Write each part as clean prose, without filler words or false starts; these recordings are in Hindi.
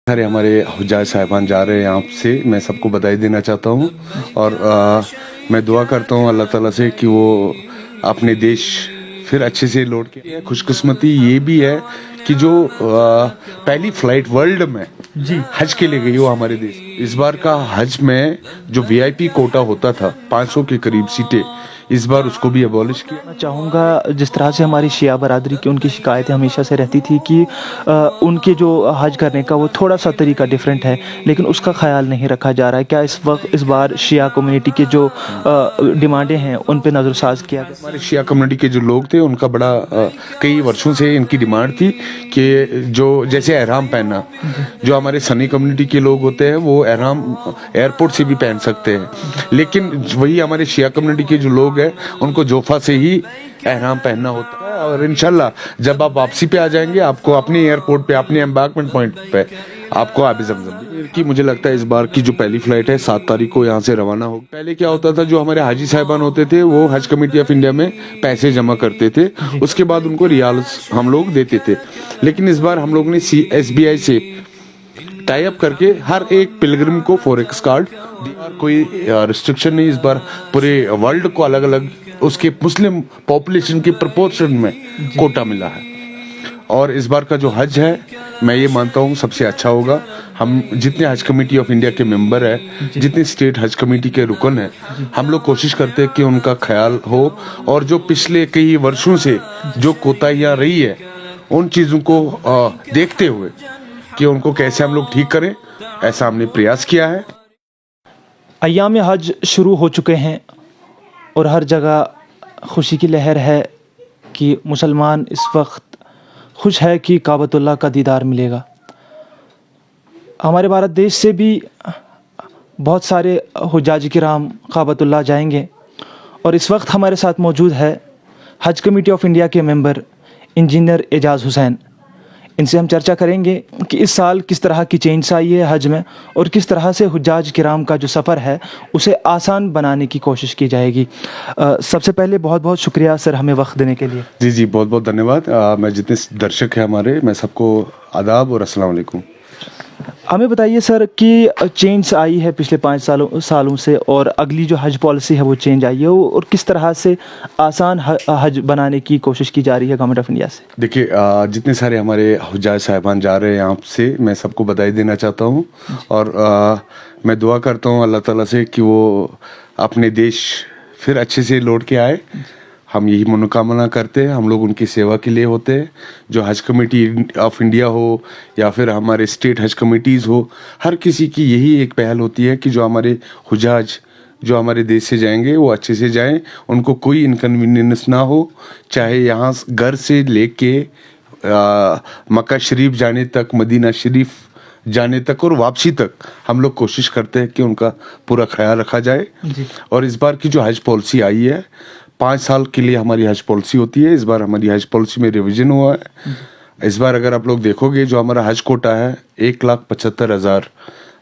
सारे हमारे हुज्जाज साहिबान जा रहे हैं यहाँ से, मैं सबको बधाई देना चाहता हूँ। और मैं दुआ करता हूँ अल्लाह ताला से कि वो अपने देश फिर अच्छे से लौट के। खुशकिस्मती ये भी है कि जो पहली फ्लाइट वर्ल्ड में जी हज के लिए गई वो हमारे देश। इस बार का हज में जो वीआईपी कोटा होता था 500 के करीब सीटें, इस बार उसको भी अबॉलिश किया। मैं चाहूँगा जिस तरह से हमारी शिया बरादरी की उनकी शिकायतें हमेशा से रहती थी कि उनके जो हज करने का वो थोड़ा सा तरीका डिफरेंट है, लेकिन उसका ख्याल नहीं रखा जा रहा है। क्या इस बार शिया कम्युनिटी के जो डिमांडें हैं उन पे नज़रसाज किया गया? हमारे शिया कम्युनिटी के जो लोग थे उनका बड़ा कई वर्षों से इनकी डिमांड थी कि जो जैसे एहराम पहनना, जो हमारे सनी कम्युनिटी के लोग होते हैं वो एहराम एयरपोर्ट से भी पहन सकते हैं, लेकिन वही हमारे शिया कम्युनिटी के जो लोग हैं उनको जोफा से ही एहराम पहनना होता है। और इंशाल्लाह जब आप वापसी पे आ जाएंगे आपको अपने एयरपोर्ट पे, अपने एम्बार्कमेंट पॉइंट पे आपको आबे जमजम की, मुझे लगता है इस बार की जो पहली फ्लाइट है 7 तारीख को यहाँ से रवाना होगी। पहले क्या होता था, जो हमारे हाजी साहिबान होते थे वो हज कमेटी ऑफ इंडिया में पैसे जमा करते थे, उसके बाद उनको रियाल्स हम लोग देते थे। लेकिन इस बार हम लोग ने SBI से टाई अप करके हर एक पिलग्रिम को फॉरेक्स कार्ड, कोई रिस्ट्रिक्शन नहीं। इस बार पूरे वर्ल्ड को अलग अलग उसके मुस्लिम पॉपुलेशन के प्रपोर्शन में कोटा मिला है। और इस बार का जो हज है मैं ये मानता हूँ सबसे अच्छा होगा। हम जितने हज कमेटी ऑफ इंडिया के मेंबर हैं, जितने स्टेट हज कमेटी के रुकन हैं, हम लोग कोशिश करते हैं कि उनका ख्याल हो और जो पिछले कई वर्षों से जो कोताहियाँ रही है उन चीज़ों को देखते हुए कि उनको कैसे हम लोग ठीक करें, ऐसा हमने प्रयास किया है। अय्याम हज शुरू हो चुके हैं और हर जगह खुशी की लहर है कि मुसलमान इस वक्त खुश है कि काबतुल्लाह का दीदार मिलेगा। हमारे भारत देश से भी बहुत सारे हुज्जाज किराम काबतुल्लाह जाएंगे और इस वक्त हमारे साथ मौजूद है हज कमेटी ऑफ इंडिया के मेंबर इंजीनियर एजाज़ हुसैन। इनसे हम चर्चा करेंगे कि इस साल किस तरह की चेंज आई है हज में और किस तरह से हुज्जाज किराम का जो सफ़र है उसे आसान बनाने की कोशिश की जाएगी। सबसे पहले बहुत बहुत शुक्रिया सर हमें वक्त देने के लिए। जी बहुत बहुत धन्यवाद। मैं जितने दर्शक हैं हमारे, मैं सबको आदाब और अस्सलाम वालेकुम। हमें बताइए सर कि चेंज आई है पिछले 5 सालों से और अगली जो हज पॉलिसी है वो चेंज आई है और किस तरह से आसान हज बनाने की कोशिश की जा रही है गवर्नमेंट ऑफ इंडिया से? देखिए, जितने सारे हमारे हुज्जाज साहिबान जा रहे हैं यहाँ से, मैं सबको बधाई देना चाहता हूँ। और मैं दुआ करता हूँ अल्लाह ताला से कि वो अपने देश फिर अच्छे से लौट के आए। हम यही मनोकामना करते हैं। हम लोग उनकी सेवा के लिए होते हैं। जो हज कमेटी ऑफ इंडिया हो या फिर हमारे स्टेट हज कमेटीज़ हो, हर किसी की यही एक पहल होती है कि जो हमारे हुज्जाज जो हमारे देश से जाएंगे वो अच्छे से जाएं, उनको कोई इनकन्वीनियंस ना हो। चाहे यहाँ घर से लेके मक्का शरीफ जाने तक, मदीना शरीफ जाने तक और वापसी तक हम लोग कोशिश करते हैं कि उनका पूरा ख्याल रखा जाए। और इस बार की जो हज पॉलिसी आई है 5 साल के लिए हमारी हज पॉलिसी होती है। इस बार हमारी हज पॉलिसी में रिवीजन हुआ है। इस बार अगर आप लोग देखोगे जो हमारा हज कोटा है 1,75,000,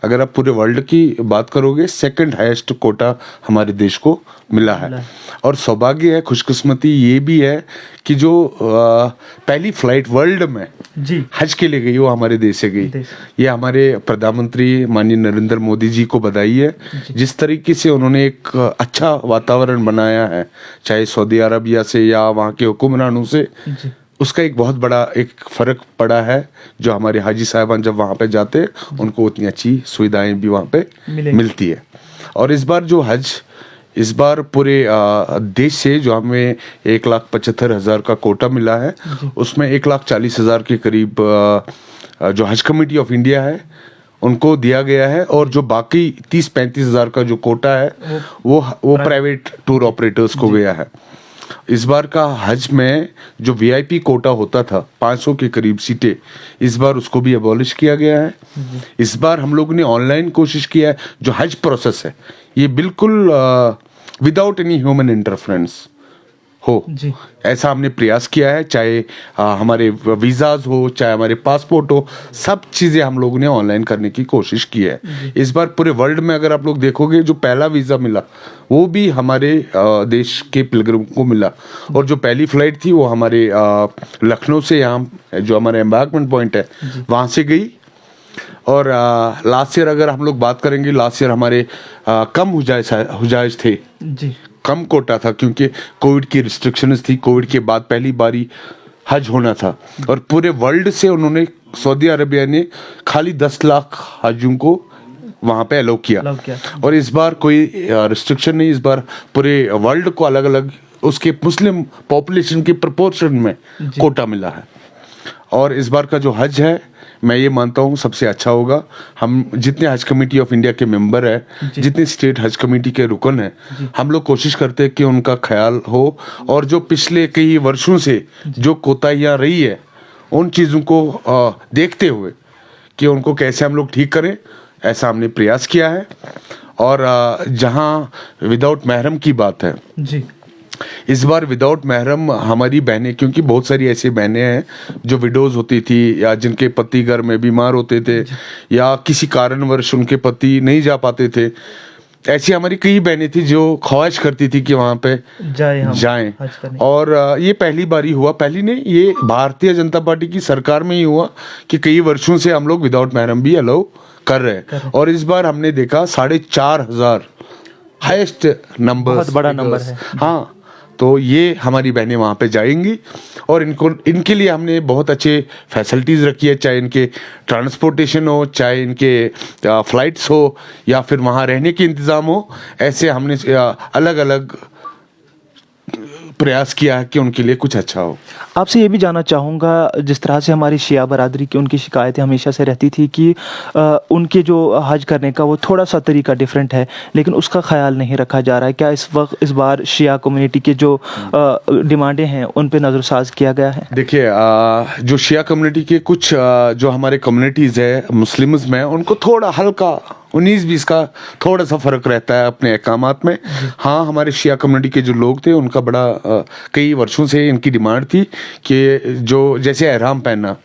अगर आप पूरे वर्ल्ड की बात करोगे सेकंड हाईएस्ट कोटा हमारे देश को मिला है। और सौभाग्य है, खुशकिस्मती ये भी है कि जो पहली फ्लाइट वर्ल्ड में हज के लिए गई वो हमारे देश से गई। ये हमारे प्रधानमंत्री माननीय नरेंद्र मोदी जी को बधाई है। जिस तरीके से उन्होंने एक अच्छा वातावरण बनाया है, चाहे सऊदी अरबिया से या वहाँ के हुक्मरानों से, उसका एक बहुत बड़ा एक फ़र्क पड़ा है। जो हमारे हाजी साहिबान जब वहाँ पे जाते हैं उनको उतनी अच्छी सुविधाएं भी वहाँ पे मिलती है। और इस बार जो हज, इस बार पूरे देश से जो हमें 1,75,000 का कोटा मिला है, उसमें 1,40,000 के करीब जो हज कमेटी ऑफ इंडिया है उनको दिया गया है। और जो बाकी 30-35,000 का जो कोटा है वो प्राइवेट टूर ऑपरेटर्स को गया है। इस बार का हज में जो वीआईपी कोटा होता था 500 के करीब सीटें, इस बार उसको भी अबॉलिश किया गया है। इस बार हम लोग ने ऑनलाइन कोशिश किया है। जो हज प्रोसेस है ये बिल्कुल विदाउट एनी ह्यूमन इंटरफेरेंस हो, ऐसा हमने प्रयास किया है। चाहे हमारे वीज़ाज हो, चाहे हमारे पासपोर्ट हो, सब चीज़ें हम लोगों ने ऑनलाइन करने की कोशिश की है। इस बार पूरे वर्ल्ड में अगर आप लोग देखोगे जो पहला वीज़ा मिला वो भी हमारे देश के पिलग्रिम को मिला। और जो पहली फ्लाइट थी वो हमारे लखनऊ से यहाँ जो हमारा एम्बार्कमेंट पॉइंट है वहाँ से गई। और लास्ट ईयर अगर हम लोग बात करेंगे, लास्ट ईयर हमारे कम हुजाइज थे, जी कम कोटा था, क्योंकि कोविड की रिस्ट्रिक्शंस थी। कोविड के बाद पहली बारी हज होना था और पूरे वर्ल्ड से उन्होंने, सऊदी अरबिया ने खाली 10 लाख हजों को वहाँ पे अलाउ किया। और इस बार कोई रिस्ट्रिक्शन नहीं, इस बार पूरे वर्ल्ड को अलग अलग उसके मुस्लिम पॉपुलेशन के प्रोपोर्शन में कोटा मिला है। और इस बार का जो हज है, मैं ये मानता हूँ सबसे अच्छा होगा। हम जितने हज कमेटी ऑफ इंडिया के मेंबर हैं, जितने स्टेट हज कमेटी के रुकन हैं, हम लोग कोशिश करते हैं कि उनका ख्याल हो और जो पिछले कई वर्षों से जो कोताहियाँ रही है उन चीज़ों को देखते हुए कि उनको कैसे हम लोग ठीक करें, ऐसा हमने प्रयास किया है। और जहाँ विदाउट महरम की बात है जी, इस बार विदाउट महरम हमारी बहनें, क्योंकि बहुत सारी ऐसी बहनें हैं जो विडोज होती थी या जिनके पति घर में बीमार होते थे या किसी कारणवश उनके पति नहीं जा पाते थे, ऐसी हमारी कई बहनें थी जो ख्वाहिश करती थी कि वहाँ पे जाएं। और ये पहली बारी हुआ, पहली नहीं, ये भारतीय जनता पार्टी की सरकार में ही हुआ कि कई वर्षों से हम लोग विदाउट महरम भी अलाउ कर रहे हैं। और इस बार हमने देखा 4,500 हाईएस्ट नंबर, बहुत बड़ा नंबर है। हाँ, तो ये हमारी बहनें वहाँ पे जाएंगी और इनके लिए हमने बहुत अच्छे फैसिलिटीज़ रखी है, चाहे इनके ट्रांसपोर्टेशन हो, चाहे इनके फ्लाइट्स हो या फिर वहाँ रहने के इंतज़ाम हो। ऐसे हमने अलग अलग प्रयास किया है कि उनके लिए कुछ अच्छा हो। आपसे ये भी जानना चाहूँगा, जिस तरह से हमारी शिया बरादरी की उनकी शिकायतें हमेशा से रहती थी कि उनके जो हज करने का वो थोड़ा सा तरीका डिफरेंट है, लेकिन उसका ख्याल नहीं रखा जा रहा है। क्या इस बार शिया कम्युनिटी के जो डिमांडें हैं उन पे नज़रसाज किया गया है? देखिए, जो शिया कम्युनिटी के कुछ जो हमारे कम्युनिटीज़ है मुस्लिम्स में, उनको थोड़ा हल्का 19-20 का थोड़ा सा फ़र्क रहता है अपने अहकामात में। हाँ, हमारे शिया कम्युनिटी के जो लोग थे उनका बड़ा कई वर्षों से इनकी डिमांड थी कि जो जैसे एहराम पहनना,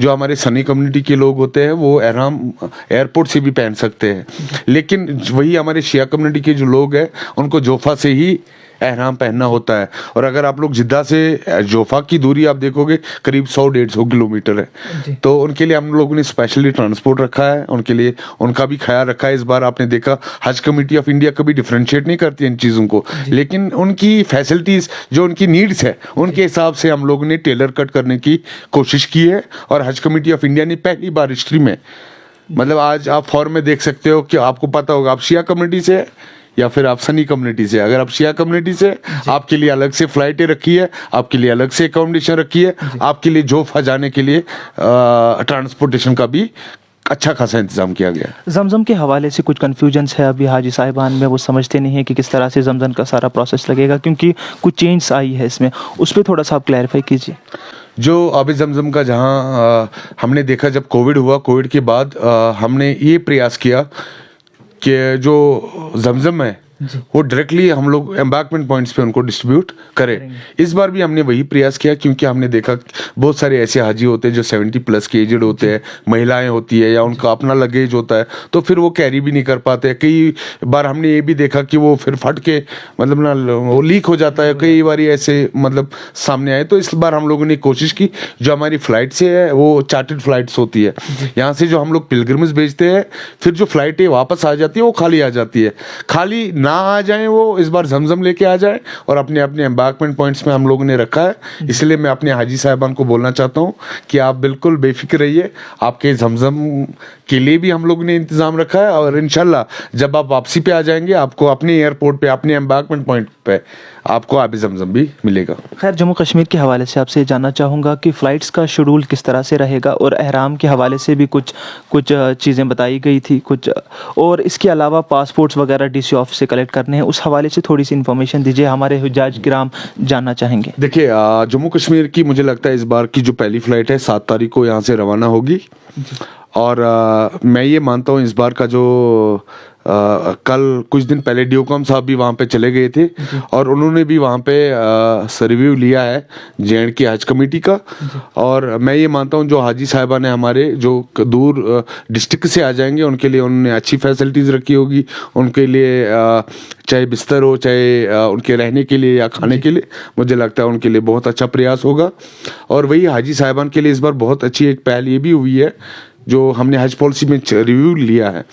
जो हमारे सनी कम्युनिटी के लोग होते हैं वो एहराम एयरपोर्ट से भी पहन सकते हैं, लेकिन वही हमारे शिया कम्युनिटी के जो लोग हैं उनको जोफा से ही एहराम पहनना होता है। और अगर आप लोग जिद्दा से जोफा की दूरी आप देखोगे करीब 100-150 किलोमीटर है, तो उनके लिए हम लोगों ने स्पेशली ट्रांसपोर्ट रखा है, उनके लिए उनका भी ख्याल रखा है। इस बार आपने देखा हज कमेटी ऑफ इंडिया कभी डिफ्रेंशिएट नहीं करती इन चीज़ों को, लेकिन उनकी फैसिलिटीज़ जो उनकी नीड्स है उनके हिसाब से हम लोगों ने टेलर कट करने की कोशिश की है। और हज कमेटी ऑफ इंडिया ने पहली बार हिस्ट्री में, मतलब आज आप फॉर्म में देख सकते हो कि आपको पता होगा आप शिया कम्युनिटी से या फिर आप सनी कम्युनिटी से। अगर आप शिया कम्युनिटी से, आपके लिए अलग से फ्लाइटें रखी है, आपके लिए अलग से अकोमोडेशन रखी है, आपके लिए जोफा जाने के लिए ट्रांसपोर्टेशन का भी अच्छा खासा इंतजाम किया गया। जमजम के हवाले से कुछ कन्फ्यूजन्स है अभी हाजी साहिबान में, वो समझते नहीं है कि किस तरह से जमजम का सारा प्रोसेस लगेगा, क्योंकि कुछ चेंज आई है इसमें, उस पर थोड़ा सा आप क्लैरिफाई कीजिए। जो अभी जमजम का जहाँ हमने देखा, जब कोविड हुआ, कोविड के बाद हमने ये प्रयास किया कि जो जमजम है वो डायरेक्टली हम लोग एम्बैंकमेंट पॉइंट्स पे उनको डिस्ट्रीब्यूट करें। इस बार भी हमने वही प्रयास किया, क्योंकि हमने देखा बहुत सारे ऐसे हाजी होते हैं जो 70+ के एजेड होते हैं, महिलाएं होती है या उनका अपना लगेज होता है, तो फिर वो कैरी भी नहीं कर पाते। कई बार हमने ये भी देखा कि वो फिर फट के मतलब ना वो लीक हो जाता है, कई बार ऐसे मतलब सामने आए। तो इस बार हम लोगों ने कोशिश की, जो हमारी फ्लाइट से है वो चार्टर्ड फ्लाइट्स होती है, यहाँ से जो हम लोग पिलग्रिम्स भेजते हैं, फिर जो फ्लाइटें वापस आ जाती है वो खाली आ जाती है। खाली ना आ जाए वो इस बार जमजम लेके आ जाए, और अपने अपने एम्बैंकमेंट पॉइंट्स में हम लोगों ने रखा है। इसलिए मैं अपने हाजी साहिबान को बोलना चाहता हूँ कि आप बिल्कुल बेफिक्र रहिए, आपके जमजम के लिए भी हम लोगों ने इंतज़ाम रखा है। और इंशाल्लाह जब आप वापसी पे आ जाएंगे, आपको अपने एयरपोर्ट पे, अपने एम्बैंकमेंट पॉइंट पे आपको आबी जमजम भी मिलेगा। खैर, जम्मू कश्मीर के हवाले से आपसे जानना चाहूँगा कि फ़्लाइट्स का शेड्यूल किस तरह से रहेगा, और अहराम के हवाले से भी कुछ चीज़ें बताई गई थी कुछ, और इसके अलावा पासपोर्ट्स वगैरह DC ऑफिस से कलेक्ट करने हैं, उस हवाले से थोड़ी सी इन्फॉर्मेशन दीजिए, हमारे हुज्जाज किराम जानना चाहेंगे। देखिए, जम्मू कश्मीर की मुझे लगता है इस बार की जो पहली फ़्लाइट है 7 तारीख को यहाँ से रवाना होगी। और मैं ये मानता हूँ इस बार का जो कल कुछ दिन पहले DOCOM साहब भी वहाँ पे चले गए थे, और उन्होंने भी वहाँ पे रिव्यू लिया है JND की हज कमेटी का। और मैं ये मानता हूँ जो हाजी साहिबा ने हमारे जो दूर डिस्ट्रिक्ट से आ जाएंगे उनके लिए उन्होंने अच्छी फैसिलिटीज़ रखी होगी, उनके लिए चाहे बिस्तर हो, चाहे उनके रहने के लिए या खाने के लिए, मुझे लगता है उनके लिए बहुत अच्छा प्रयास होगा। और वही हाजी साहिबान के लिए इस बार बहुत अच्छी एक पहल ये भी हुई है, जो हमने हज पॉलिसी में रिव्यू लिया है,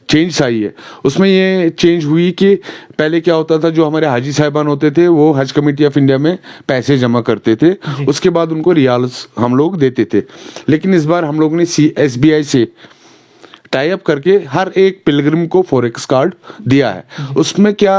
चेंज आई है, उसमें ये चेंज हुई कि पहले क्या होता था, जो हमारे हाजी साहिबान होते थे वो हज कमेटी ऑफ इंडिया में पैसे जमा करते थे, उसके बाद उनको रियाल्स हम लोग देते थे। लेकिन इस बार हम लोग ने SBI से टाई अप करके हर एक पिलग्रिम को फॉरेक्स कार्ड दिया है। उसमें क्या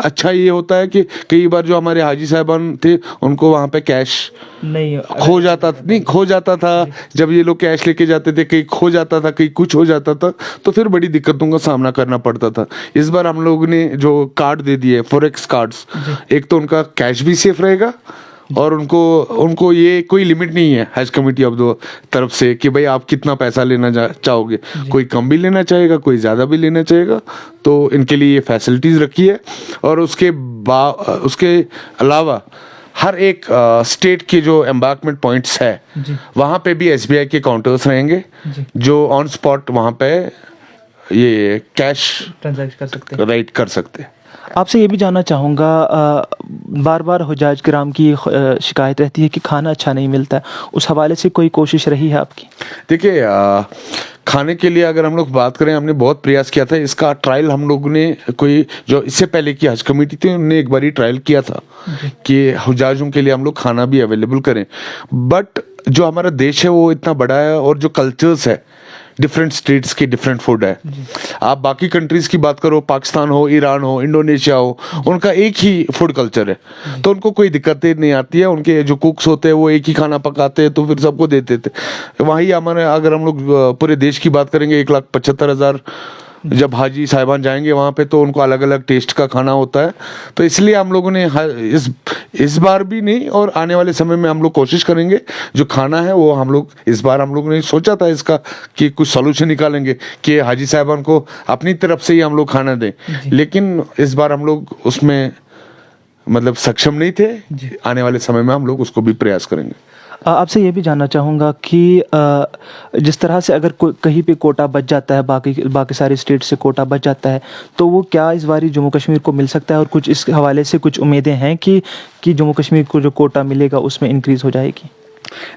अच्छा ये होता है कि कई बार जो हमारे हाजी साहबान थे उनको वहाँ पे कैश नहीं खो जाता था। जब ये लोग कैश लेके जाते थे, कहीं खो जाता था, कहीं कुछ हो जाता था, तो फिर बड़ी दिक्कतों का सामना करना पड़ता था। इस बार हम लोग ने जो कार्ड दे दिए फॉरेक्स कार्ड्स, एक तो उनका कैश भी सेफ रहेगा और उनको ये कोई लिमिट नहीं है हज कमेटी ऑफ द तरफ से कि भाई आप कितना पैसा लेना चाहोगे, कोई कम भी लेना चाहेगा, कोई ज़्यादा भी लेना चाहेगा, तो इनके लिए ये फैसिलिटीज़ रखी है। और उसके अलावा हर एक स्टेट के जो एम्बार्कमेंट पॉइंट्स है वहाँ पे भी SBI के काउंटर्स रहेंगे जो ऑन स्पॉट वहाँ पे ये कैश ट्रांजैक्ट कर सकते हैं, राइट कर सकते हैं। आपसे ये भी जानना चाहूँगा, बार बार हुजाज किराम की शिकायत रहती है कि खाना अच्छा नहीं मिलता है, उस हवाले से कोई कोशिश रही है आपकी? देखिए, खाने के लिए अगर हम लोग बात करें, हमने बहुत प्रयास किया था। इसका ट्रायल हम लोग ने कोई जो इससे पहले की हज कमेटी थी उन्होंने एक बार ट्रायल किया था कि हुजाजों के लिए हम लोग खाना भी अवेलेबल करें। बट जो हमारा देश है वो इतना बड़ा है और जो कल्चर्स है डिफरेंट स्टेट्स के डिफरेंट फूड है। आप बाकी कंट्रीज की बात करो, पाकिस्तान हो, ईरान हो, इंडोनेशिया हो, उनका एक ही फूड कल्चर है, तो उनको कोई दिक्कतें नहीं आती है। उनके जो कुक्स होते हैं वो एक ही खाना पकाते हैं, तो फिर सबको देते थे। वहीं हमारे अगर हम लोग पूरे देश की बात करेंगे, 1,75,000 जब हाजी साहिबान जाएंगे वहाँ पे, तो उनको अलग अलग टेस्ट का खाना होता है। तो इसलिए हम लोगों ने इस बार भी नहीं और आने वाले समय में हम लोग कोशिश करेंगे जो खाना है वो हम लोग इस बार हम लोग ने सोचा था इसका कि कुछ सॉल्यूशन निकालेंगे कि हाजी साहिबान को अपनी तरफ से ही हम लोग खाना दें, लेकिन इस बार हम लोग उसमें मतलब सक्षम नहीं थे। आने वाले समय में हम लोग उसको भी प्रयास करेंगे। आपसे ये भी जानना चाहूँगा कि जिस तरह से अगर कहीं पे कोटा बच जाता है, बाकी सारी स्टेट से कोटा बच जाता है, तो वो क्या इस बारी जम्मू कश्मीर को मिल सकता है? और कुछ इस हवाले से कुछ उम्मीदें हैं कि जम्मू कश्मीर को जो कोटा मिलेगा उसमें इंक्रीज़ हो जाएगी?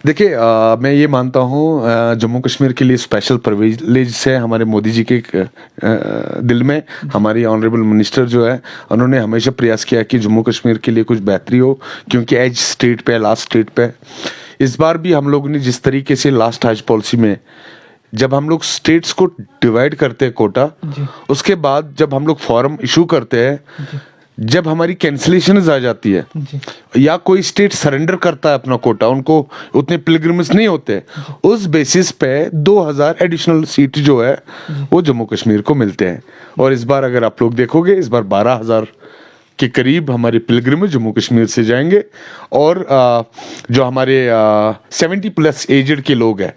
देखिए, मैं ये मानता हूँ जम्मू कश्मीर के लिए स्पेशल प्रिविलेज है हमारे मोदी जी के दिल में। हमारी ऑनरेबल मिनिस्टर जो है उन्होंने हमेशा प्रयास किया कि जम्मू कश्मीर के लिए कुछ बेहतरी हो, क्योंकि एज स्टेट पे, लास्ट स्टेट पे। इस बार भी हम लोग ने जिस तरीके से लास्ट हज पॉलिसी में जब हम लोग स्टेट्स को डिवाइड करते हैं कोटा, उसके बाद जब हम लोग फॉर्म इशू करते हैं, जब हमारी कैंसिलेशन आ जाती है या कोई स्टेट सरेंडर करता है अपना कोटा, उनको उतने पिलग्रिम्स नहीं होते, उस बेसिस पे 2000 एडिशनल सीट जो है वो जम्मू कश्मीर को मिलते हैं। और इस बार अगर आप लोग देखोगे, इस बार 12,000 के करीब हमारे पिलग्रिम जम्मू कश्मीर से जाएंगे। और जो हमारे 70+ एजेड के लोग हैं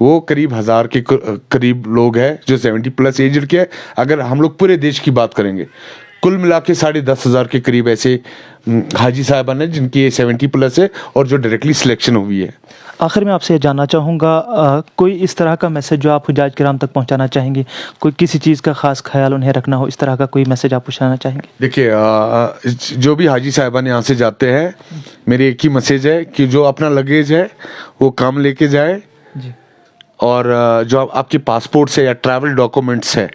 वो करीब 1000 के करीब लोग हैं जो 70+ एजेड के हैं। अगर हम लोग पूरे देश की बात करेंगे, कुल मिला के 10,500 के करीब ऐसे हाजी साहबान हैं जिनकी 70+ है और जो डायरेक्टली सिलेक्शन हुई है। आखिर में आपसे जानना चाहूँगा, कोई इस तरह का मैसेज जो आप हुजाज किराम तक पहुँचाना चाहेंगे, कोई किसी चीज़ का ख़ास ख्याल उन्हें रखना हो, इस तरह का कोई मैसेज आप पहुँचाना चाहेंगे? देखिए, जो भी हाजी साहबान यहाँ से जाते हैं, मेरी एक ही मैसेज है कि जो अपना लगेज है वो काम लेके जाए, और जो आपके पासपोर्ट्स है या ट्रैवल डॉक्यूमेंट्स है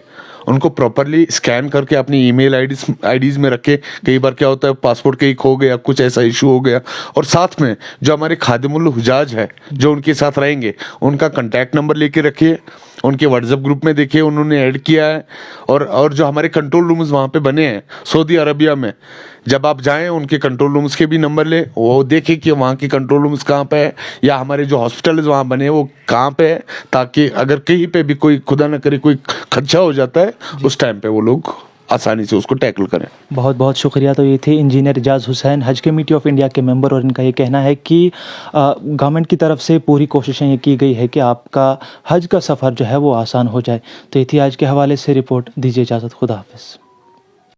उनको प्रॉपरली स्कैन करके अपनी ईमेल आईडीज में रखे। कई बार क्या होता है पासपोर्ट कहीं खो गया, कुछ ऐसा इशू हो गया। और साथ में जो हमारे खादिमुल हुजाज है जो उनके साथ रहेंगे, उनका कांटेक्ट नंबर लेके रखिए, उनके व्हाट्सएप ग्रुप में देखिए उन्होंने ऐड किया है। और जो हमारे कंट्रोल रूम्स वहाँ पे बने हैं सऊदी अरबिया में, जब आप जाएं उनके कंट्रोल रूम्स के भी नंबर ले, वो देखें कि वहाँ के कंट्रोल रूम्स कहाँ पे है, या हमारे जो हॉस्पिटल वहाँ बने हैं वो कहाँ पे है, ताकि अगर कहीं पे भी कोई खुदा न करे कोई खदशा हो जाता है, उस टाइम पे वो लोग आसानी से उसको टैकल करें। बहुत बहुत शुक्रिया। तो ये थे इंजीनियर एजाज हुसैन, हज कमेटी ऑफ इंडिया के मेंबर, और इनका ये कहना है कि गवर्नमेंट की तरफ से पूरी कोशिशें ये की गई है कि आपका हज का सफ़र जो है वो आसान हो जाए। तो ये थी आज के हवाले से रिपोर्ट। दीजिए इजाज़त, खुदा हाफिज़।